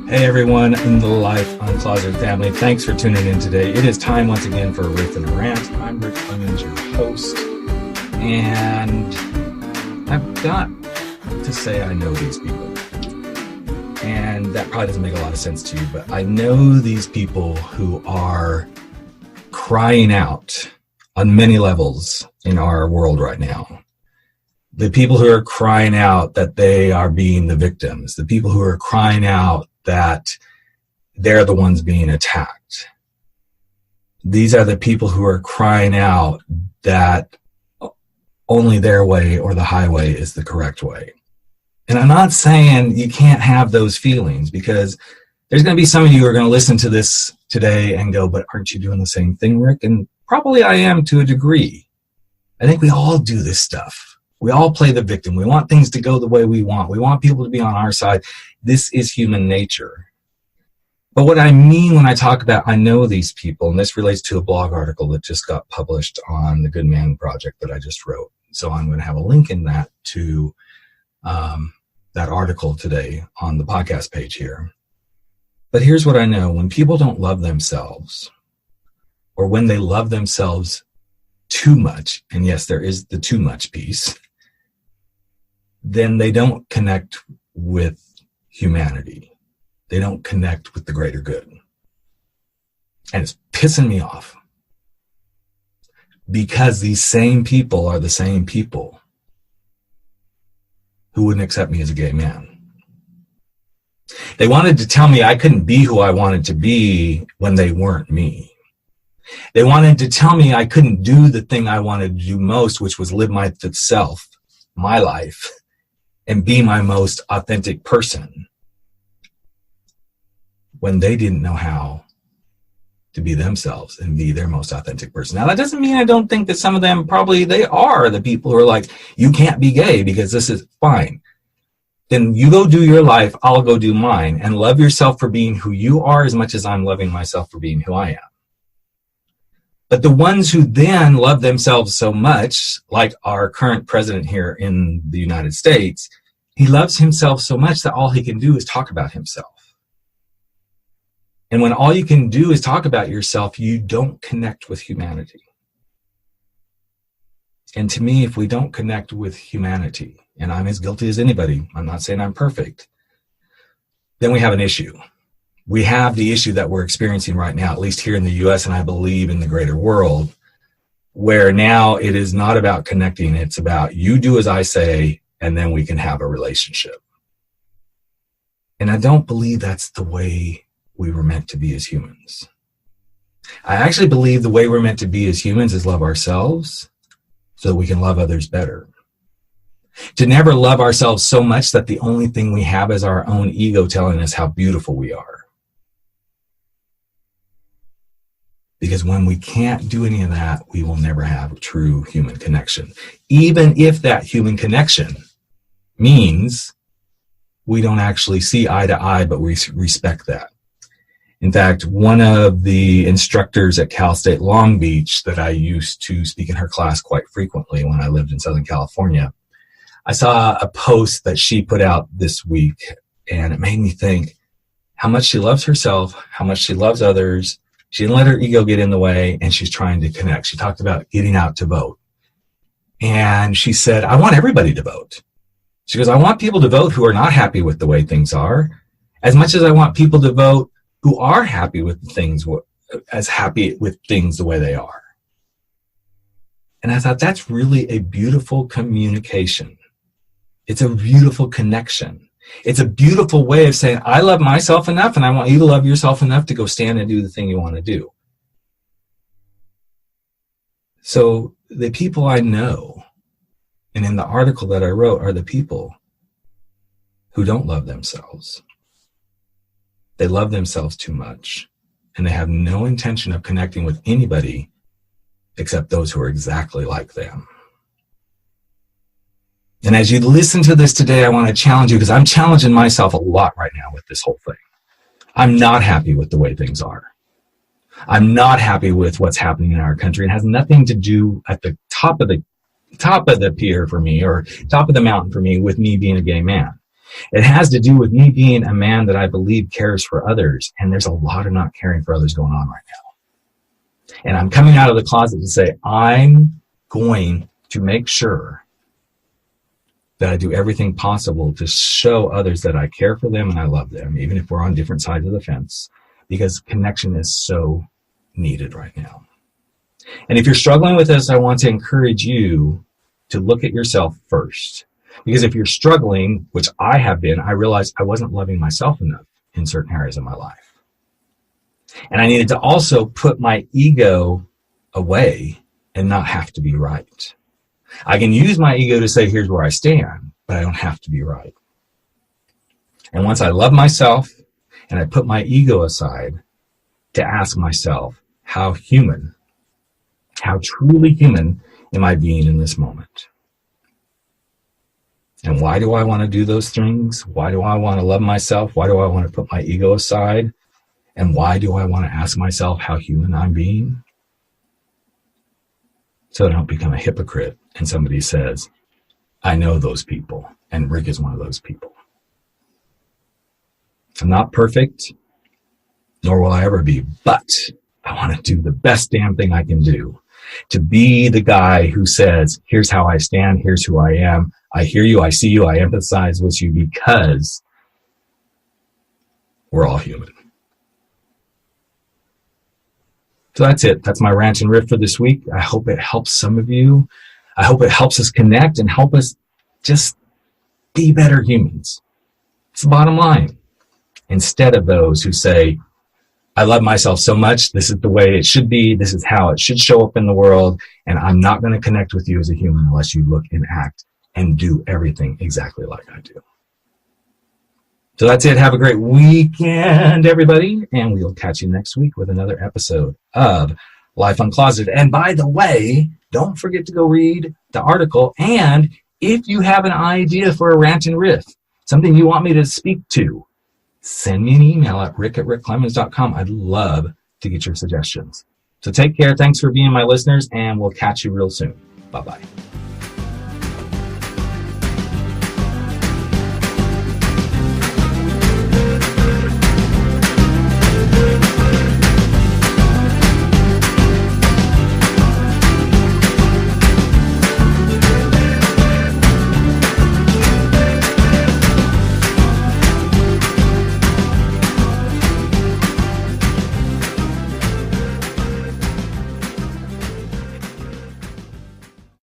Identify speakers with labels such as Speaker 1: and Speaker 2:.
Speaker 1: Hey everyone in the Life Uncloseted family, thanks for tuning in today. It is time once again for a Riff and Rant. I'm Rick Clemens, your host, and I've got to say I know these people. And that probably doesn't make a lot of sense to you, but I know these people who are crying out on many levels in our world right now. The people who are crying out that they are being the victims, the people who are crying out that they're the ones being attacked. These are the people who are crying out that only their way or the highway is the correct way. And I'm not saying you can't have those feelings, because there's going to be some of you who are going to listen to this today and go, but aren't you doing the same thing, Rick? And probably I am to a degree. I think we all do this stuff. We all play the victim. We want things to go the way we want. We want people to be on our side. This is human nature. But what I mean when I talk about I know these people, and this relates to a blog article that just got published on the Good Man Project that I just wrote. So I'm going to have a link in that to that article today on the podcast page here. But here's what I know. When people don't love themselves, or when they love themselves too much, and yes, there is the too much piece, then they don't connect with humanity. They don't connect with the greater good. And it's pissing me off, because these same people are the same people who wouldn't accept me as a gay man. They wanted to tell me I couldn't be who I wanted to be when they weren't me. They wanted to tell me I couldn't do the thing I wanted to do most, which was live my self, my life, and be my most authentic person, when they didn't know how to be themselves and be their most authentic person. Now, that doesn't mean I don't think that some of them, probably they are the people who are like, you can't be gay because this is fine. Then you go do your life, I'll go do mine, and love yourself for being who you are as much as I'm loving myself for being who I am. But the ones who then love themselves so much, like our current president here in the United States, he loves himself so much that all he can do is talk about himself. And when all you can do is talk about yourself, you don't connect with humanity. And to me, if we don't connect with humanity, and I'm as guilty as anybody, I'm not saying I'm perfect, then we have an issue. We have the issue that we're experiencing right now, at least here in the US, and I believe in the greater world, where now it is not about connecting. It's about you do as I say, and then we can have a relationship. And I don't believe that's the way we were meant to be as humans. I actually believe the way we're meant to be as humans is love ourselves so that we can love others better. To never love ourselves so much that the only thing we have is our own ego telling us how beautiful we are. Because when we can't do any of that, we will never have a true human connection. Even if that human connection means we don't actually see eye to eye, but we respect that. In fact, one of the instructors at Cal State Long Beach that I used to speak in her class quite frequently when I lived in Southern California, I saw a post that she put out this week, and it made me think how much she loves herself, how much she loves others. She didn't let her ego get in the way, and she's trying to connect. She talked about getting out to vote. And she said, I want everybody to vote. She goes, I want people to vote who are not happy with the way things are, as much as I want people to vote who are happy with things, as happy with things the way they are. And I thought that's really a beautiful communication. It's a beautiful connection. It's a beautiful way of saying, I love myself enough, and I want you to love yourself enough to go stand and do the thing you want to do. So the people I know, and in the article that I wrote, are the people who don't love themselves. They love themselves too much, and they have no intention of connecting with anybody except those who are exactly like them. And as you listen to this today, I want to challenge you, because I'm challenging myself a lot right now with this whole thing. I'm not happy with the way things are. I'm not happy with what's happening in our country. It has nothing to do at the top of the pier for me, or top of the mountain for me, with me being a gay man. It has to do with me being a man that I believe cares for others. And there's a lot of not caring for others going on right now. And I'm coming out of the closet to say, I'm going to make sure that I do everything possible to show others that I care for them and I love them, even if we're on different sides of the fence, because connection is so needed right now. And if you're struggling with this, I want to encourage you to look at yourself first. Because if you're struggling, which I have been, I realized I wasn't loving myself enough in certain areas of my life. And I needed to also put my ego away and not have to be right. I can use my ego to say, here's where I stand, but I don't have to be right. And once I love myself and I put my ego aside to ask myself, how human, how truly human am I being in this moment? And why do I want to do those things? Why do I want to love myself? Why do I want to put my ego aside? And why do I want to ask myself how human I'm being? So I don't become a hypocrite and somebody says, I know those people, and Rick is one of those people. I'm not perfect, nor will I ever be, but I want to do the best damn thing I can do to be the guy who says, here's how I stand, here's who I am, I hear you, I see you, I empathize with you, because we're all human. So that's it. That's my rant and riff for this week. I hope it helps some of you. I hope it helps us connect and help us just be better humans. It's the bottom line. Instead of those who say, I love myself so much, this is the way it should be, this is how it should show up in the world, and I'm not going to connect with you as a human unless you look and act and do everything exactly like I do. So that's it. Have a great weekend, everybody. And we'll catch you next week with another episode of Life Uncloseted. And by the way, don't forget to go read the article. And if you have an idea for a rant and riff, something you want me to speak to, send me an email at rick@rickclemens.com. I'd love to get your suggestions. So take care. Thanks for being my listeners, and we'll catch you real soon. Bye-bye.